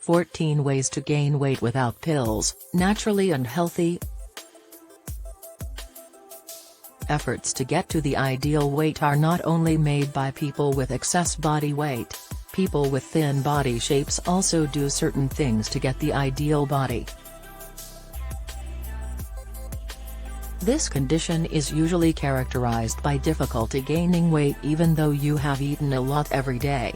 14 Ways to Gain Weight Without Pills, Naturally and Healthy. Efforts to get to the ideal weight are not only made by people with excess body weight. People with thin body shapes also do certain things to get the ideal body. This condition is usually characterized by difficulty gaining weight even though you have eaten a lot every day.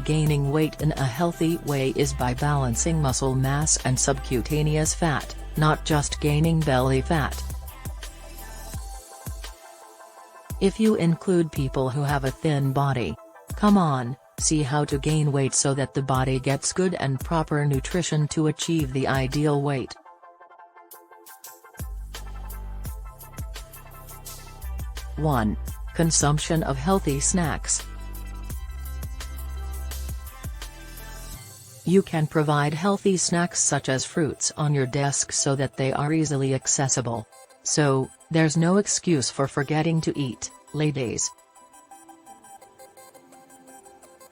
Gaining weight in a healthy way is by balancing muscle mass and subcutaneous fat, not just gaining belly fat. If you include people who have a thin body, come on, see how to gain weight so that the body gets good and proper nutrition to achieve the ideal weight. One. Consumption of healthy snacks. You can provide healthy snacks such as fruits on your desk so that they are easily accessible. So, there's no excuse for forgetting to eat, ladies.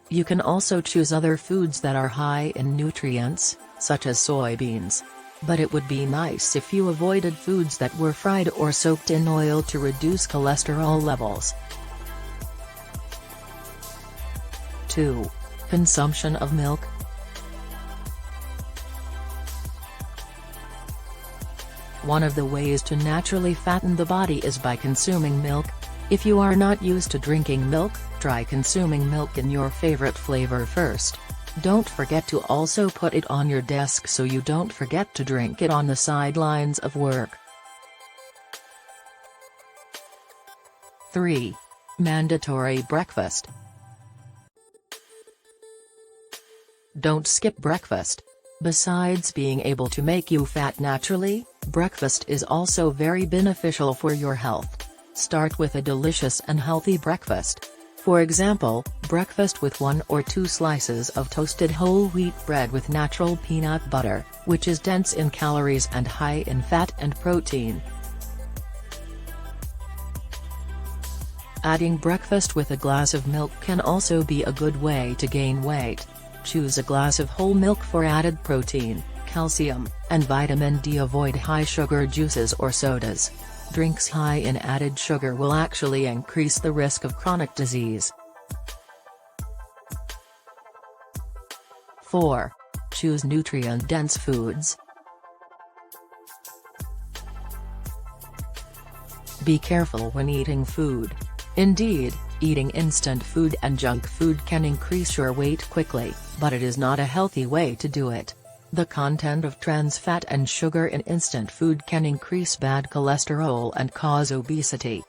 You can also choose other foods that are high in nutrients, such as soybeans. But it would be nice if you avoided foods that were fried or soaked in oil to reduce cholesterol levels. 2. Consumption of milk. One of the ways to naturally fatten the body is by consuming milk. If you are not used to drinking milk, try consuming milk in your favorite flavor first. Don't forget to also put it on your desk so you don't forget to drink it on the sidelines of work. 3. Mandatory breakfast. Don't skip breakfast. Besides being able to make you fat naturally, breakfast is also very beneficial for your health. Start with a delicious and healthy breakfast. For example, breakfast with 1 or 2 slices of toasted whole wheat bread with natural peanut butter, which is dense in calories and high in fat and protein. Adding breakfast with a glass of milk can also be a good way to gain weight. Choose a glass of whole milk for added protein, calcium, and vitamin D. Avoid high-sugar juices or sodas. Drinks high in added sugar will actually increase the risk of chronic disease. 4. Choose nutrient-dense foods. Be careful when eating food. Indeed, eating instant food and junk food can increase your weight quickly, but it is not a healthy way to do it. The content of trans fat and sugar in instant food can increase bad cholesterol and cause obesity.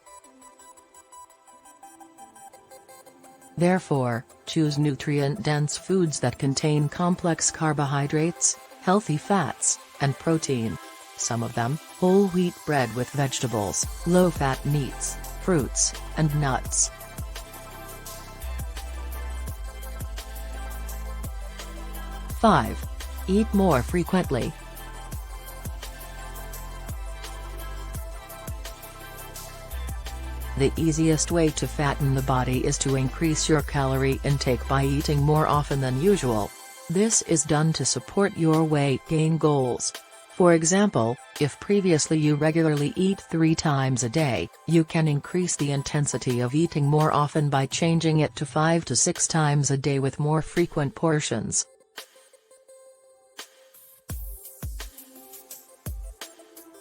Therefore, choose nutrient-dense foods that contain complex carbohydrates, healthy fats, and protein. Some of them: whole wheat bread with vegetables, low-fat meats, fruits, and nuts. 5. Eat more frequently. The easiest way to fatten the body is to increase your calorie intake by eating more often than usual. This is done to support your weight gain goals. For example, if previously you regularly eat 3 times a day, you can increase the intensity of eating more often by changing it to 5 to 6 times a day with more frequent portions.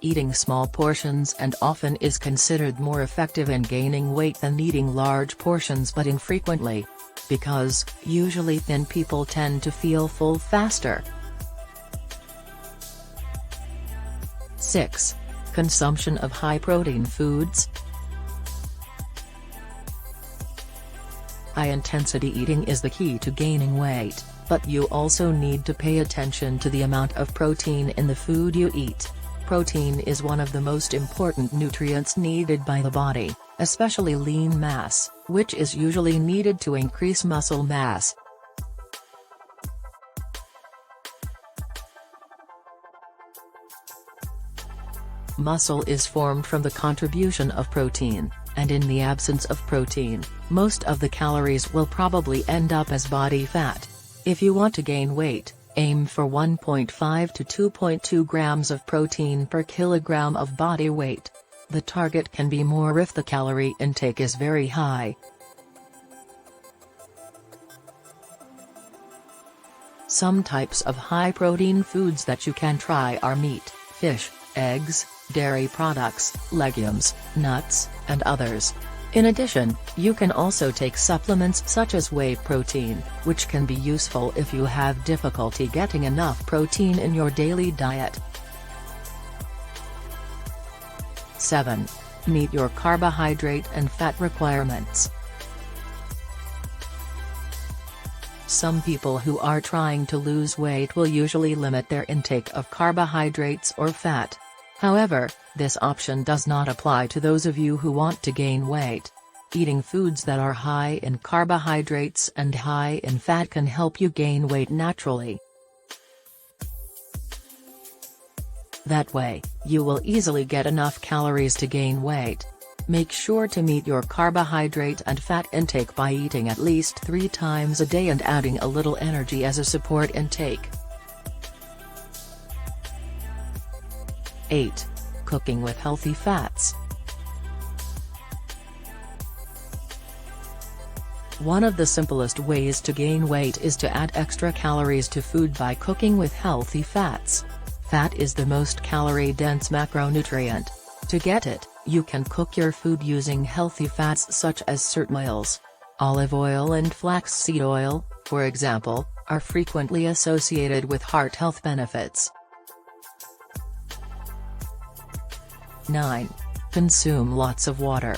Eating small portions and often is considered more effective in gaining weight than eating large portions but infrequently. Because, usually thin people tend to feel full faster. 6. Consumption of high-protein foods. High-intensity eating is the key to gaining weight, but you also need to pay attention to the amount of protein in the food you eat. Protein is one of the most important nutrients needed by the body, especially lean mass, which is usually needed to increase muscle mass. Muscle is formed from the contribution of protein, and in the absence of protein, most of the calories will probably end up as body fat. If you want to gain weight, Aim for 1.5 to 2.2 grams of protein per kilogram of body weight. The target can be more if the calorie intake is very high. Some types of high-protein foods that you can try are meat, fish, eggs, dairy products, legumes, nuts, and others. In addition, you can also take supplements such as whey protein, which can be useful if you have difficulty getting enough protein in your daily diet. 7. Meet your carbohydrate and fat requirements. Some people who are trying to lose weight will usually limit their intake of carbohydrates or fat. However, this option does not apply to those of you who want to gain weight. Eating foods that are high in carbohydrates and high in fat can help you gain weight naturally. That way, you will easily get enough calories to gain weight. Make sure to meet your carbohydrate and fat intake by eating at least 3 times a day and adding a little energy as a support intake. 8. Cooking with healthy fats. One of the simplest ways to gain weight is to add extra calories to food by cooking with healthy fats. Fat is the most calorie-dense macronutrient. To get it, you can cook your food using healthy fats such as certain oils. Olive oil and flaxseed oil, for example, are frequently associated with heart health benefits. 9. Consume lots of water.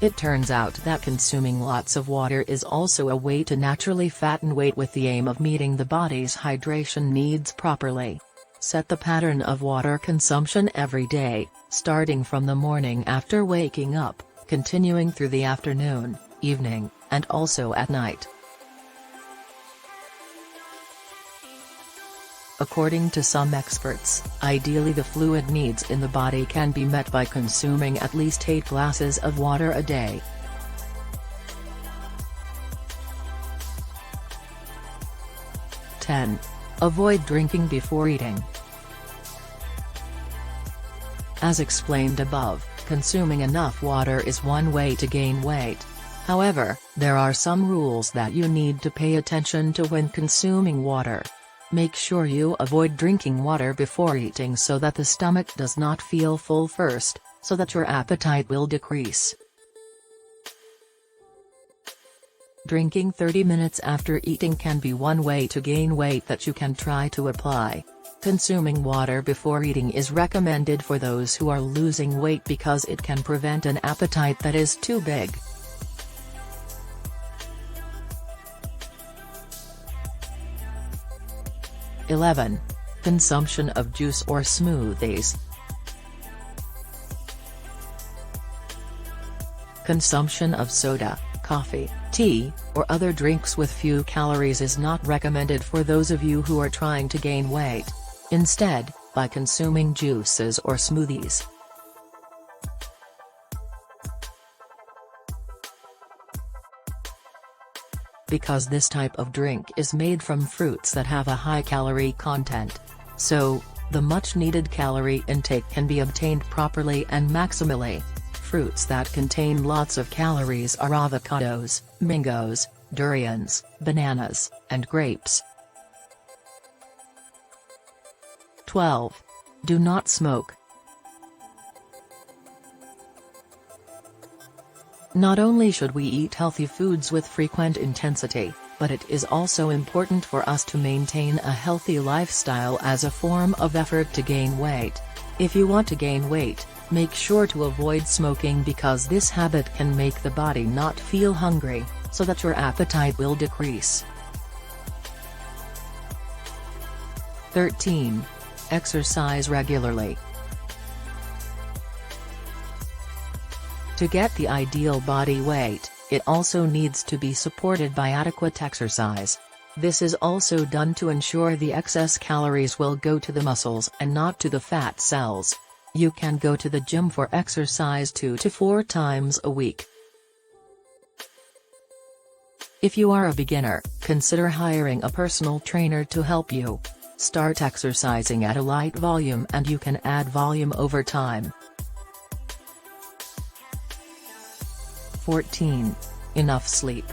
It turns out that consuming lots of water is also a way to naturally fatten weight with the aim of meeting the body's hydration needs properly. Set the pattern of water consumption every day, starting from the morning after waking up, continuing through the afternoon, evening, and also at night. According to some experts, ideally the fluid needs in the body can be met by consuming at least 8 glasses of water a day. Avoid drinking before eating. As explained above, consuming enough water is one way to gain weight. However, there are some rules that you need to pay attention to when consuming water. Make sure you avoid drinking water before eating so that the stomach does not feel full first, so that your appetite will decrease. Drinking 30 minutes after eating can be one way to gain weight that you can try to apply. Consuming water before eating is recommended for those who are losing weight because it can prevent an appetite that is too big. Consumption of juice or smoothies. Consumption of soda, coffee, tea, or other drinks with few calories is not recommended for those of you who are trying to gain weight. Instead, by consuming juices or smoothies. Because this type of drink is made from fruits that have a high calorie content. So, the much-needed calorie intake can be obtained properly and maximally. Fruits that contain lots of calories are avocados, mangoes, durians, bananas, and grapes. 12. Do not smoke. Not only should we eat healthy foods with frequent intensity, but it is also important for us to maintain a healthy lifestyle as a form of effort to gain weight. If you want to gain weight, make sure to avoid smoking because this habit can make the body not feel hungry, so that your appetite will decrease. 13. Exercise regularly. To get the ideal body weight, it also needs to be supported by adequate exercise. This is also done to ensure the excess calories will go to the muscles and not to the fat cells. You can go to the gym for exercise 2 to 4 times a week. If you are a beginner, consider hiring a personal trainer to help you. Start exercising at a light volume and you can add volume over time. 14. Enough sleep.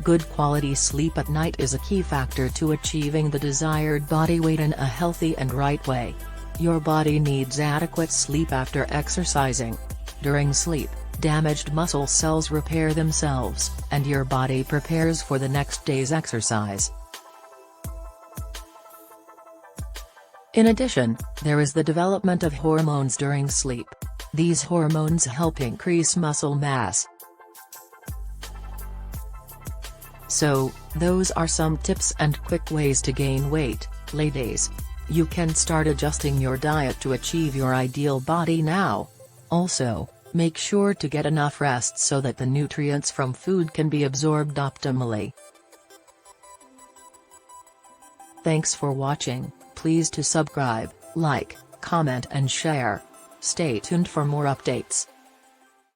Good quality sleep at night is a key factor to achieving the desired body weight in a healthy and right way. Your body needs adequate sleep after exercising. During sleep, damaged muscle cells repair themselves, and your body prepares for the next day's exercise. In addition, there is the development of hormones during sleep. These hormones help increase muscle mass. So, those are some tips and quick ways to gain weight, ladies. You can start adjusting your diet to achieve your ideal body now. Also, make sure to get enough rest so that the nutrients from food can be absorbed optimally. Thanks for watching. Please to subscribe, like, comment and share. Stay tuned for more updates.